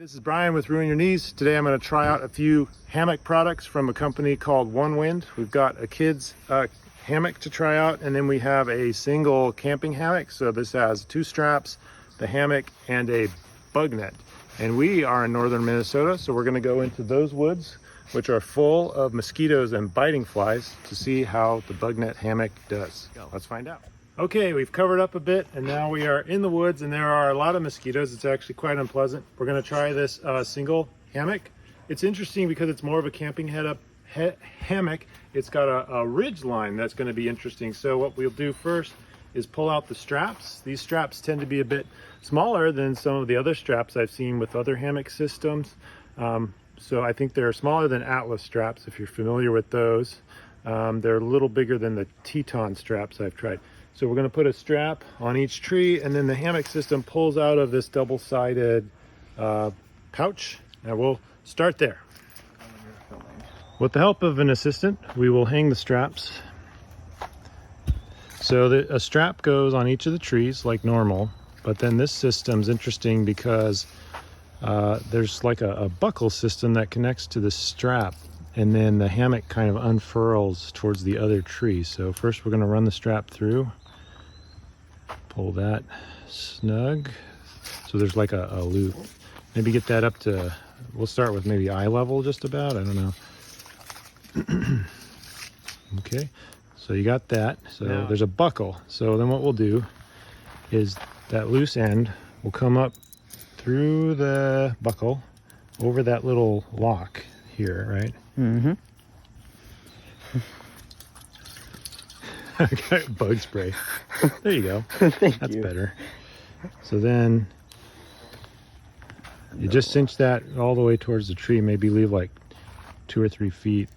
This is Brian with Ruin Your Knees. Today I'm going to try out a few hammock products from a company called Onewind. We've got a kid's hammock to try out, and then we have a single camping hammock. So this has 2 straps, the hammock, and a bug net. And we are in northern Minnesota, so we're going to go into those woods, which are full of mosquitoes and biting flies, to see how the bug net hammock does. Let's find out. Okay, we've covered up a bit, and now we are in the woods, and there are a lot of mosquitoes. It's actually quite unpleasant. We're going to try this single hammock. It's interesting because it's more of a camping hammock. It's got a ridge line that's going to be interesting. So what we'll do first is pull out the straps. These straps tend to be a bit smaller than some of the other straps I've seen with other hammock systems. So I think they're smaller than Atlas straps, if you're familiar with those. They're a little bigger than the Teton straps I've tried. So we're going to put a strap on each tree, and then the hammock system pulls out of this double-sided pouch. Now we'll start there. With the help of an assistant, we will hang the straps. So a strap goes on each of the trees like normal, but then this system's interesting because there's like a buckle system that connects to the strap, and then the hammock kind of unfurls towards the other tree. So first we're going to run the strap through, pull that snug, so there's like a loop. Maybe get that up to, we'll start with maybe eye level just about, I don't know. Okay, so you got that. So now there's a buckle. So then what we'll do is that loose end will come up through the buckle over that little lock here, right? Mm-hmm. I got bug spray. There you go. That's better. So then you just cinch that all the way towards the tree, maybe leave like 2 or 3 feet.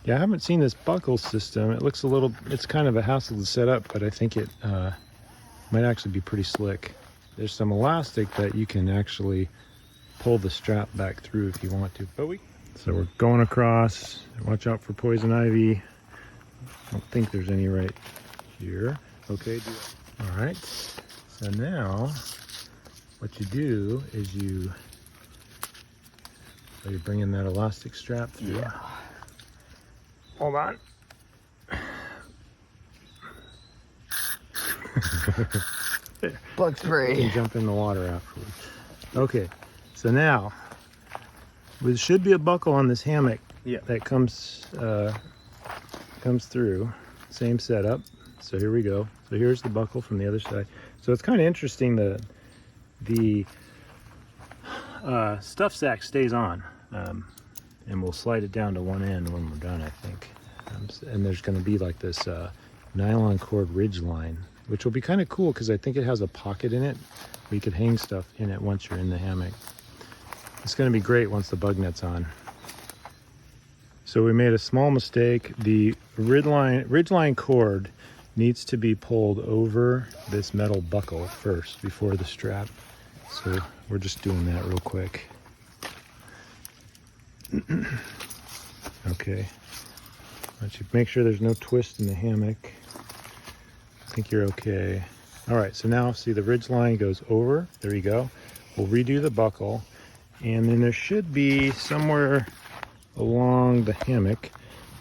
Yeah, I haven't seen this buckle system. It looks a little, it's kind of a hassle to set up, but I think it might actually be pretty slick. There's some elastic that you can actually pull the strap back through if you want to. So we're going across. Watch out for poison ivy. I don't think there's any right here. Okay, all right. So now what you do is you're bringing that elastic strap through. Yeah. Hold on. Bug spray. You can jump in the water afterwards. Okay, so now there should be a buckle on this hammock that comes through. Same setup. So here we go. So here's the buckle from the other side. So it's kind of interesting that the stuff sack stays on, and we'll slide it down to one end when we're done, I think. And there's going to be like this nylon cord ridge line, which will be kind of cool because I think it has a pocket in it where you could hang stuff in it once you're in the hammock. It's going to be great once the bug net's on. So we made a small mistake. The ridge line cord needs to be pulled over this metal buckle first before the strap. So we're just doing that real quick. Okay. Once you make sure there's no twist in the hammock, I think you're okay. All right, so now see the ridge line goes over. There you go. We'll redo the buckle, and then there should be somewhere along the hammock,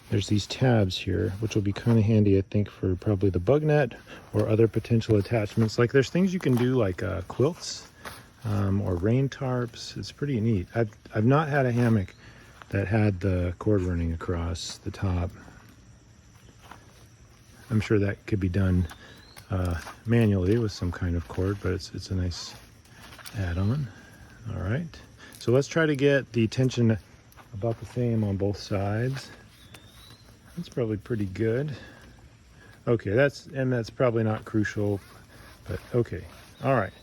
there's these tabs here, which will be kind of handy, I think, for probably the bug net or other potential attachments. Like there's things you can do like quilts or rain tarps. It's pretty neat. I've not had a hammock that had the cord running across the top. I'm sure that could be done manually with some kind of cord, but it's a nice add-on. All right, so let's try to get the tension about the same on both sides. That's probably pretty good. Okay, that's probably not crucial, but okay. All right,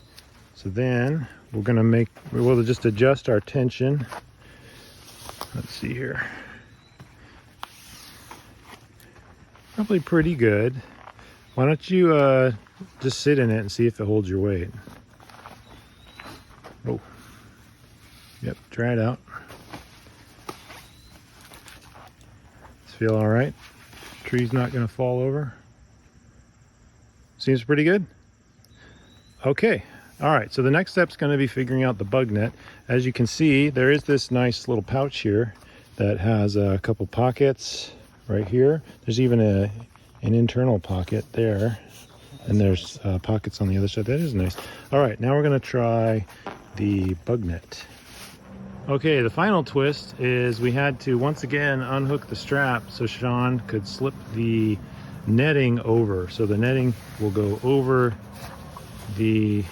so then we'll just adjust our tension. Let's see here. Probably pretty good. Why don't you just sit in it and see if it holds your weight. Oh, yep, try it out. Does it feel all right? Tree's not going to fall over. Seems pretty good. Okay, All right, so the next step's going to be figuring out the bug net. As you can see, there is this nice little pouch here that has a couple pockets right here. There's even an internal pocket there, and there's pockets on the other side. That is nice. All right, now we're going to try the bug net. Okay, the final twist is we had to once again unhook the strap so Shawn could slip the netting over. So the netting will go over the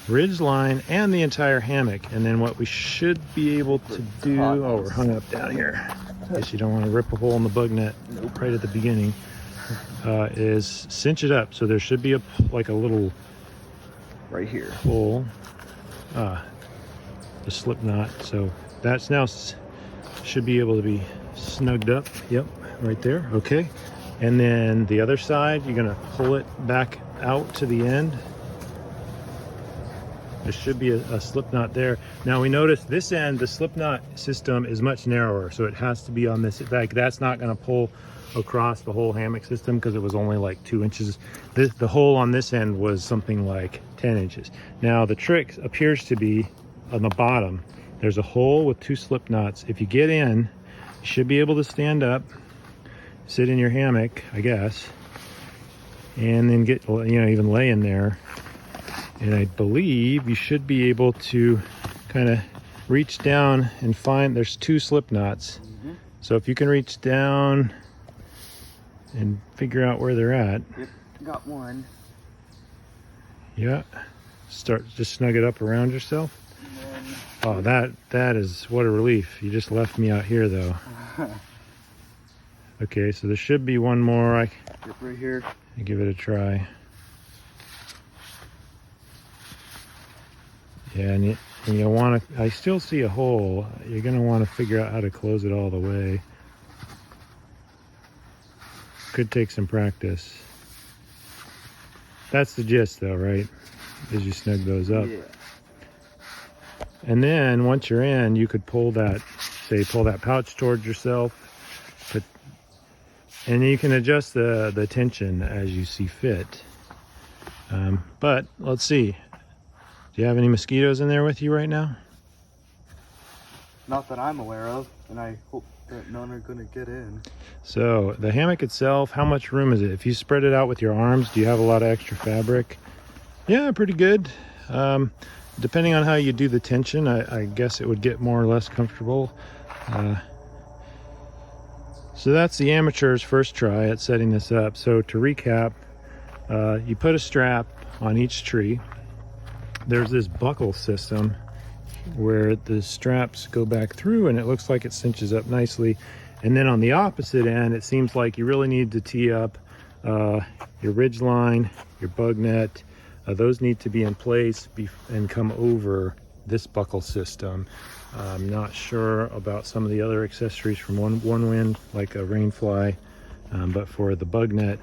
ridge line and the entire hammock, and then what we should be able to do, oh, we're hung up down here in case you don't want to rip a hole in the bug net right at the beginning, is cinch it up. So there should be like a little Right here. hole, the slip knot, so that's now should be able to be snugged up. Yep, right there. Okay, and then the other side, you're gonna pull it back out to the end. There should be a slip knot there. Now we notice this end, the slip knot system is much narrower, so it has to be on this, like that's not gonna pull across the whole hammock system because it was only like 2 inches. The hole on this end was something like 10 inches. Now the trick appears to be on the bottom. There's a hole with 2 slip knots. If you get in, you should be able to stand up, sit in your hammock, I guess, and then get, you know, even lay in there. And I believe you should be able to kind of reach down and find, there's 2 slip knots. So if you can reach down and figure out where they're at. Yep, got one. Yeah, start, just snug it up around yourself. Oh, that is, what a relief. You just left me out here though. Okay, so there should be one more. Yep, right here. Give it a try. Yeah, and you want to, I still see a hole. You're going to want to figure out how to close it all the way. Could take some practice. That's the gist though, right? As you snug those up. Yeah. And then once you're in, you could pull that, say, pull that pouch towards yourself. And you can adjust the tension as you see fit. But let's see. Do you have any mosquitoes in there with you right now? Not that I'm aware of, and I hope that none are going to get in. So the hammock itself, how much room is it? If you spread it out with your arms, do you have a lot of extra fabric? Yeah, pretty good. Depending on how you do the tension, I guess it would get more or less comfortable. So that's the amateur's first try at setting this up. So to recap, you put a strap on each tree. There's this buckle system where the straps go back through and it looks like it cinches up nicely. And then on the opposite end, it seems like you really need to tee up your ridge line, your bug net. Those need to be in place and come over this buckle system. I'm not sure about some of the other accessories from Onewind, like a rain fly, but for the bug net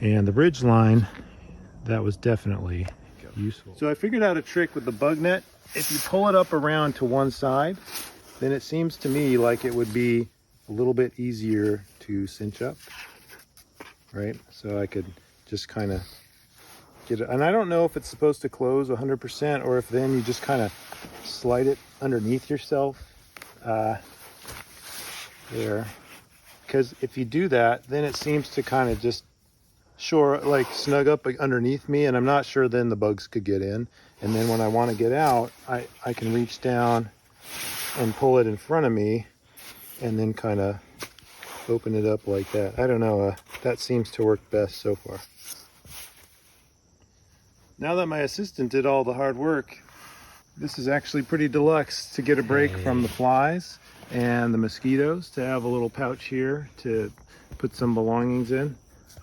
and the ridge line, that was definitely useful. So I figured out a trick with the bug net. If you pull it up around to one side, then it seems to me like it would be a little bit easier to cinch up, right? So I could just kind of get it, and I don't know if it's supposed to close 100% or if then you just kind of slide it underneath yourself there, because if you do that, then it seems to kind of just like snug up underneath me, and I'm not sure then the bugs could get in. And then when I want to get out, I can reach down and pull it in front of me and then kind of open it up like that. I don't know, that seems to work best so far. Now that my assistant did all the hard work, this is actually pretty deluxe to get a break from the flies and the mosquitoes, to have a little pouch here to put some belongings in.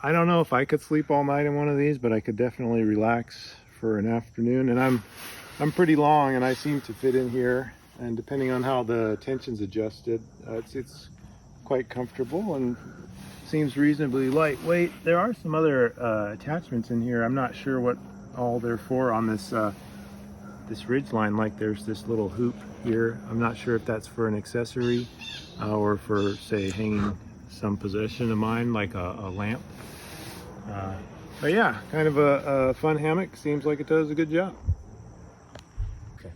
I don't know if I could sleep all night in one of these, but I could definitely relax for an afternoon. And I'm pretty long and I seem to fit in here. And depending on how the tension's adjusted, it's quite comfortable and seems reasonably lightweight. There are some other attachments in here. I'm not sure what all they're for on this this ridge line. Like there's this little hoop here. I'm not sure if that's for an accessory or for, say, hanging some possession of mine, like a lamp. But yeah, kind of a fun hammock. Seems like it does a good job. Okay.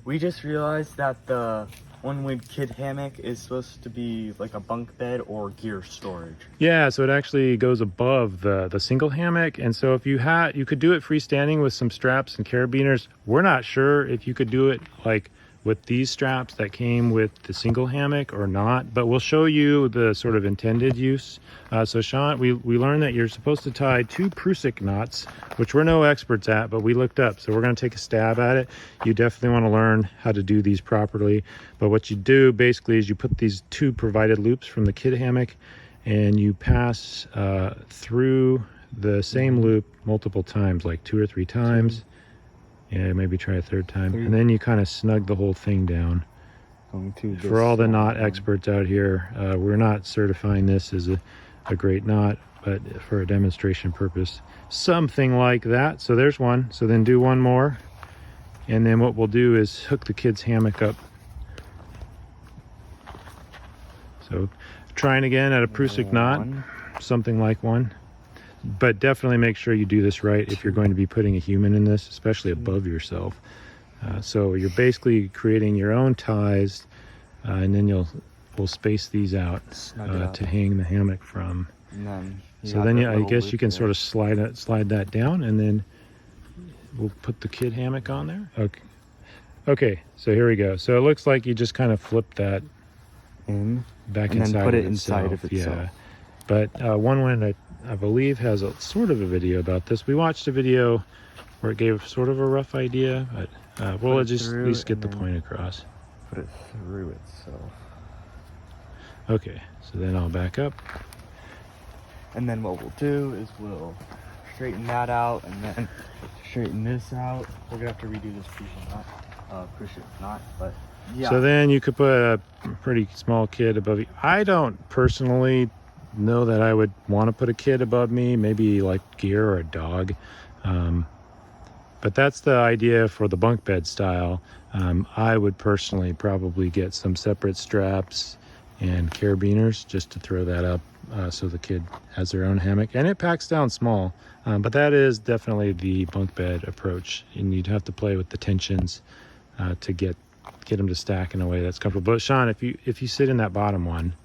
We just realized that the Onewind kid hammock is supposed to be like a bunk bed or gear storage. Yeah, so it actually goes above the single hammock, and so if you could do it freestanding with some straps and carabiners. We're not sure if you could do it like with these straps that came with the single hammock or not, but we'll show you the sort of intended use. So Shawn, we learned that you're supposed to tie 2 Prusik knots, which we're no experts at, but we looked up, so we're going to take a stab at it. You definitely want to learn how to do these properly, but what you do basically is you put these 2 provided loops from the kid hammock and you pass through the same loop multiple times, like 2 or 3 times. Yeah, maybe try a 3rd time. And then you kind of snug the whole thing down. For all the knot experts out here, we're not certifying this as a great knot, but for a demonstration purpose, something like that. So there's one. So then do one more. And then what we'll do is hook the kid's hammock up. So trying again at a Prusik knot, something like one. But definitely make sure you do this right if you're going to be putting a human in this, especially above yourself. So you're basically creating your own ties, and then we'll space these out to hang the hammock from. So then I guess you can sort of slide that down, and then we'll put the kid hammock on there. Okay, so here we go. So it looks like you just kind of flip that back and inside then put it itself. inside of itself. Yeah, but Onewind, I believe, has a sort of a video about this. We watched a video where it gave sort of a rough idea, but we'll just at least get the point across. Put it through itself. Okay, so then I'll back up. And then what we'll do is we'll straighten that out and then straighten this out. We're gonna have to redo this Prusik knot, but yeah. So then you could put a pretty small kid above you. I don't personally know that I would want to put a kid above me, maybe like gear or a dog, but that's the idea for the bunk bed style. I would personally probably get some separate straps and carabiners just to throw that up, so the kid has their own hammock, and it packs down small, but that is definitely the bunk bed approach, and you'd have to play with the tensions to get them to stack in a way that's comfortable. But Shawn, if you sit in that bottom one,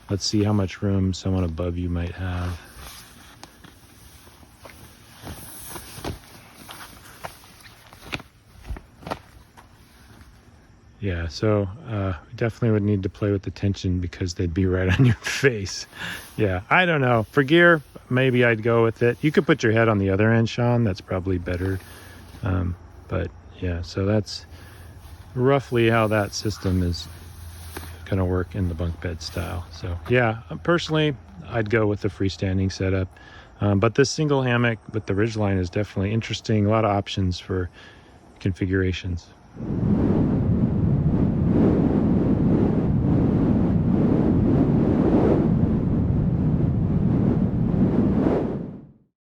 let's see how much room someone above you might have. Yeah, so we definitely would need to play with the tension because they'd be right on your face. Yeah, I don't know. For gear, maybe I'd go with it. You could put your head on the other end, Shawn. That's probably better. But yeah, so that's roughly how that system is going to work in the bunk bed style. So yeah, personally, I'd go with the freestanding setup. But this single hammock with the ridgeline is definitely interesting. A lot of options for configurations.